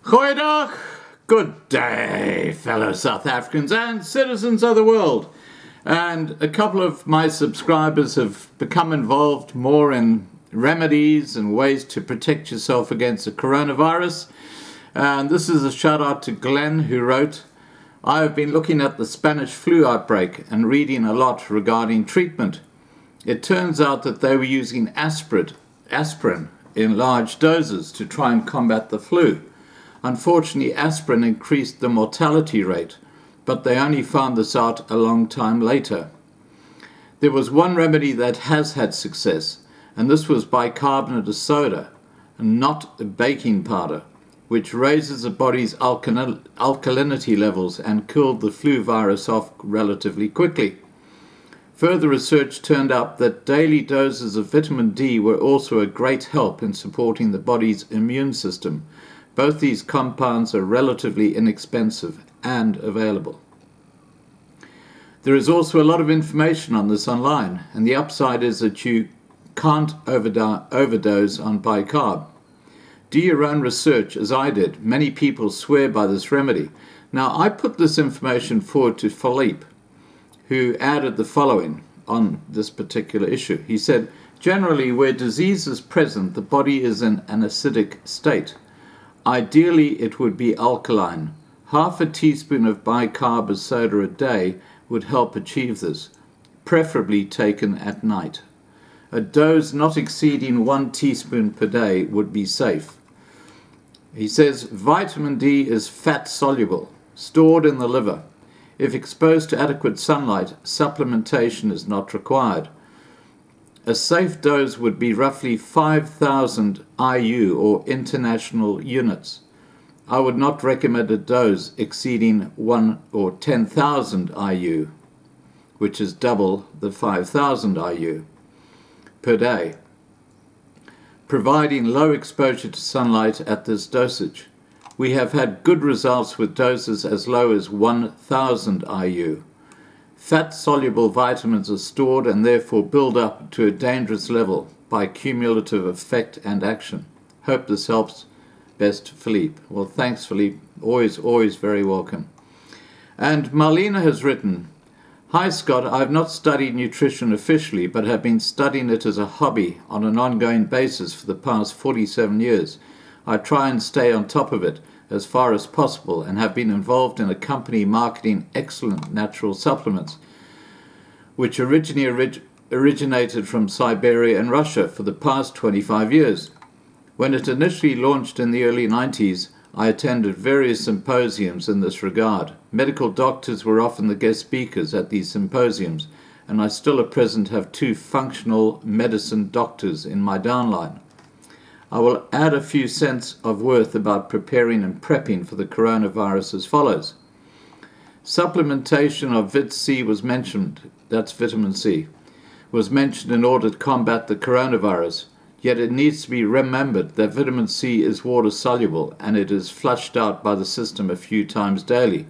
Goeiedag, good day, fellow South Africans and citizens of the world. And a couple of my subscribers have become involved more in remedies and ways to protect yourself against the coronavirus. And this is a shout out to Glenn, who wrote, I have been looking at the Spanish flu outbreak and reading a lot regarding treatment. It turns out that they were using aspirin in large doses to try and combat the flu. Unfortunately, aspirin increased the mortality rate, but they only found this out a long time later. There was one remedy that has had success, and this was bicarbonate of soda, and not a baking powder, which raises the body's alkalinity levels and killed the flu virus off relatively quickly. Further research turned up that daily doses of vitamin D were also a great help in supporting the body's immune system. Both these compounds are relatively inexpensive and available. There is also a lot of information on this online, and the upside is that you can't overdose on bicarb. Do your own research, as I did. Many people swear by this remedy. Now, I put this information forward to Philippe, who added the following on this particular issue. He said, generally, where disease is present, the body is in an acidic state. Ideally, it would be alkaline. Half a teaspoon of bicarb of soda a day would help achieve this, preferably taken at night. A dose not exceeding 1 teaspoon per day would be safe. He says vitamin D is fat soluble, stored in the liver. If exposed to adequate sunlight, supplementation is not required. A safe dose would be roughly 5,000 IU or international units. I would not recommend a dose exceeding 1 or 10,000 IU, which is double the 5,000 IU per day, providing low exposure to sunlight at this dosage. We have had good results with doses as low as 1,000 IU. Fat-soluble vitamins are stored and therefore build up to a dangerous level by cumulative effect and action. Hope this helps. Best, Philippe. Well, thanks, Philippe. Always very welcome. And Marlena has written, Hi, Scott. I have not studied nutrition officially, but have been studying it as a hobby on an ongoing basis for the past 47 years. I try and stay on top of it as far as possible and have been involved in a company marketing excellent natural supplements, which originally originated from Siberia and Russia for the past 25 years. When it initially launched in the early 90s, I attended various symposiums in this regard. Medical doctors were often the guest speakers at these symposiums, and I still at present have 2 functional medicine doctors in my downline. I will add a few cents of worth about preparing and prepping for the coronavirus as follows. Supplementation of Vit C was mentioned, that's vitamin C, was mentioned in order to combat the coronavirus, yet it needs to be remembered that vitamin C is water soluble and it is flushed out by the system a few times daily.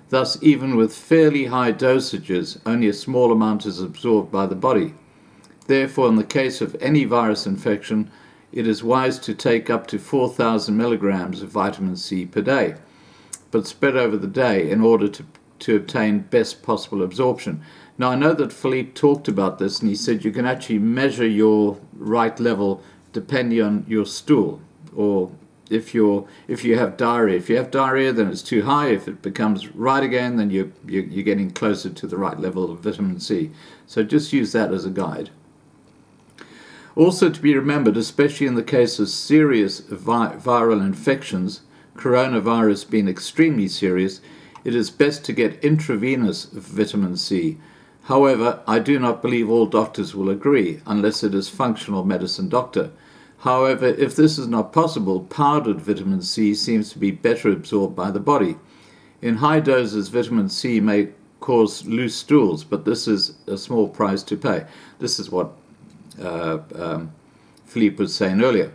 Thus, even with fairly high dosages, only a small amount is absorbed by the body. Therefore, in the case of any virus infection, it is wise to take up to 4,000 milligrams of vitamin C per day, but spread over the day in order to obtain best possible absorption. Now, I know that Philippe talked about this, and he said you can actually measure your right level depending on your stool, or if you have diarrhea. If you have diarrhea, then it's too high. If it becomes right again, then you're getting closer to the right level of vitamin C. So just use that as a guide. Also to be remembered, especially in the case of serious viral infections, coronavirus being extremely serious, it is best to get intravenous vitamin C. However, I do not believe all doctors will agree, unless it is functional medicine doctor. However, if this is not possible, powdered vitamin C seems to be better absorbed by the body. In high doses, vitamin C may cause loose stools, but this is a small price to pay. This is what Philippe was saying earlier.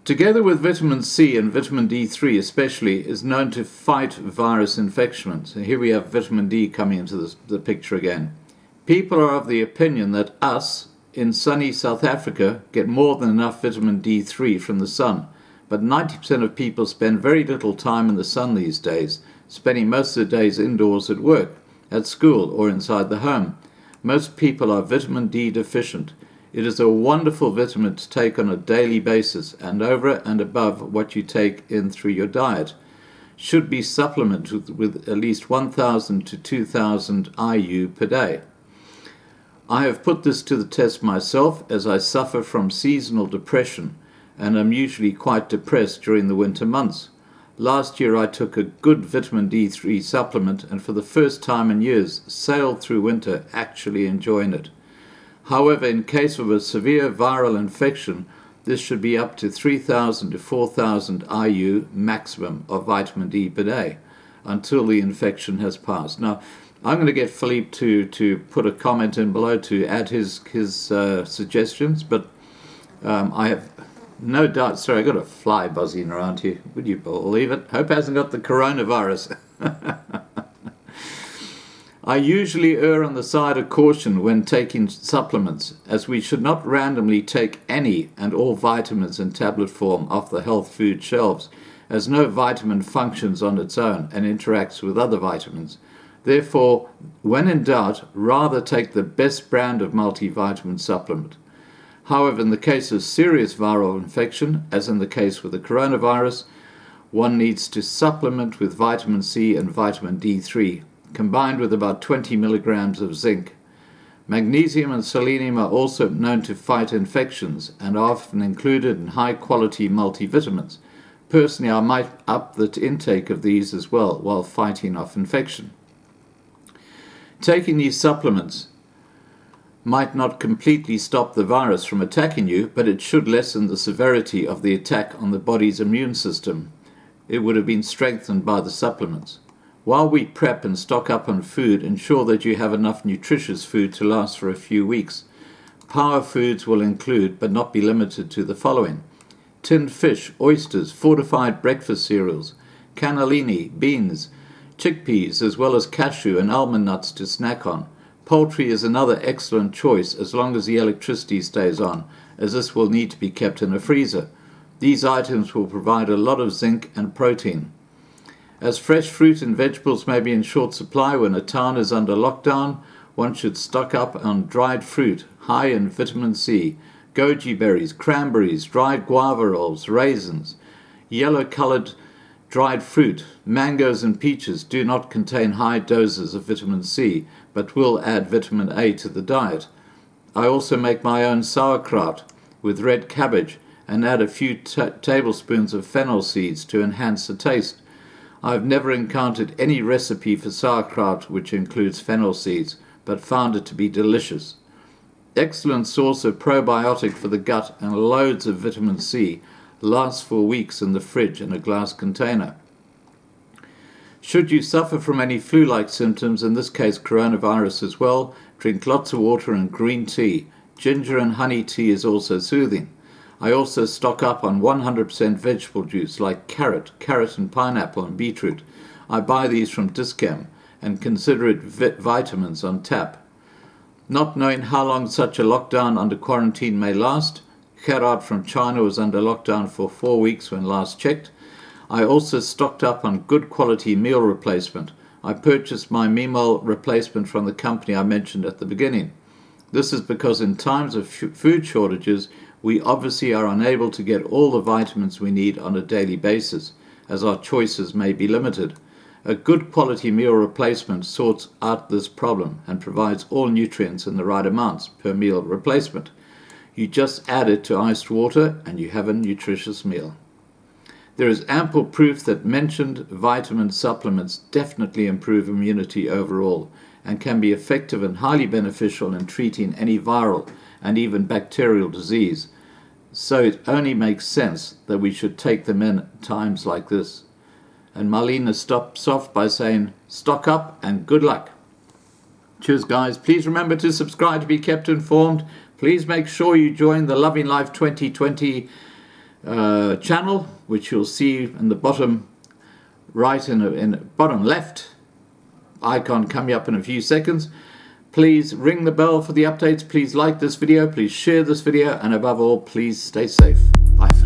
Together with vitamin C and vitamin D3 especially, is known to fight virus infections. And here we have vitamin D coming into the picture again. People are of the opinion that us in sunny South Africa get more than enough vitamin D3 from the sun, but 90% of people spend very little time in the sun these days, spending most of their days indoors at work, at school, or inside the home. Most people are vitamin D deficient. It is a wonderful vitamin to take on a daily basis and over and above what you take in through your diet. Should be supplemented with at least 1,000 to 2,000 IU per day. I have put this to the test myself as I suffer from seasonal depression and am usually quite depressed during the winter months. Last year I took a good vitamin D3 supplement and for the first time in years sailed through winter actually enjoying it. However, in case of a severe viral infection, this should be up to 3,000 to 4,000 IU maximum of vitamin D per day until the infection has passed. Now, I'm going to get Philippe to put a comment in below to add his suggestions, but I have no doubt. Sorry, I got a fly buzzing around here. Would you believe it? Hope it hasn't got the coronavirus. I usually err on the side of caution when taking supplements, as we should not randomly take any and all vitamins in tablet form off the health food shelves, as no vitamin functions on its own and interacts with other vitamins. Therefore, when in doubt, rather take the best brand of multivitamin supplement. However, in the case of serious viral infection, as in the case with the coronavirus, one needs to supplement with vitamin C and vitamin D3, combined with about 20 milligrams of zinc. Magnesium and selenium are also known to fight infections and are often included in high-quality multivitamins. Personally, I might up the intake of these as well while fighting off infection. Taking these supplements might not completely stop the virus from attacking you, but it should lessen the severity of the attack on the body's immune system. It would have been strengthened by the supplements. While we prep and stock up on food, ensure that you have enough nutritious food to last for a few weeks. Power foods will include, but not be limited to, the following: tinned fish, oysters, fortified breakfast cereals, cannellini, beans, chickpeas, as well as cashew and almond nuts to snack on. Poultry is another excellent choice as long as the electricity stays on, as this will need to be kept in a freezer. These items will provide a lot of zinc and protein. As fresh fruit and vegetables may be in short supply when a town is under lockdown, one should stock up on dried fruit high in vitamin C, goji berries, cranberries, dried guava rolls, raisins. Yellow-colored dried fruit, mangoes and peaches do not contain high doses of vitamin C, but will add vitamin A to the diet. I also make my own sauerkraut with red cabbage and add a few tablespoons of fennel seeds to enhance the taste. I've never encountered any recipe for sauerkraut which includes fennel seeds, but found it to be delicious. Excellent source of probiotic for the gut and loads of vitamin C. Lasts for weeks in the fridge in a glass container. Should you suffer from any flu-like symptoms, in this case coronavirus as well, drink lots of water and green tea. Ginger and honey tea is also soothing. I also stock up on 100% vegetable juice like carrot and pineapple and beetroot. I buy these from Discam and consider it vitamins on tap. Not knowing how long such a lockdown under quarantine may last, Gerard from China was under lockdown for 4 weeks when last checked. I also stocked up on good quality meal replacement. I purchased my meal replacement from the company I mentioned at the beginning. This is because in times of food shortages, we obviously are unable to get all the vitamins we need on a daily basis, as our choices may be limited. A good quality meal replacement sorts out this problem and provides all nutrients in the right amounts per meal replacement. You just add it to iced water and you have a nutritious meal. There is ample proof that mentioned vitamin supplements definitely improve immunity overall and can be effective and highly beneficial in treating any viral and even bacterial disease. So it only makes sense that we should take them in times like this. And Marlene stops off by saying, stock up and good luck. Cheers, guys. Please remember to subscribe to be kept informed. Please make sure you join the Loving Life 2020 channel, which you'll see in the bottom right in the bottom left icon coming up in a few seconds. Please ring the bell for the updates. Please like this video. Please share this video. And above all, please stay safe. Bye for now.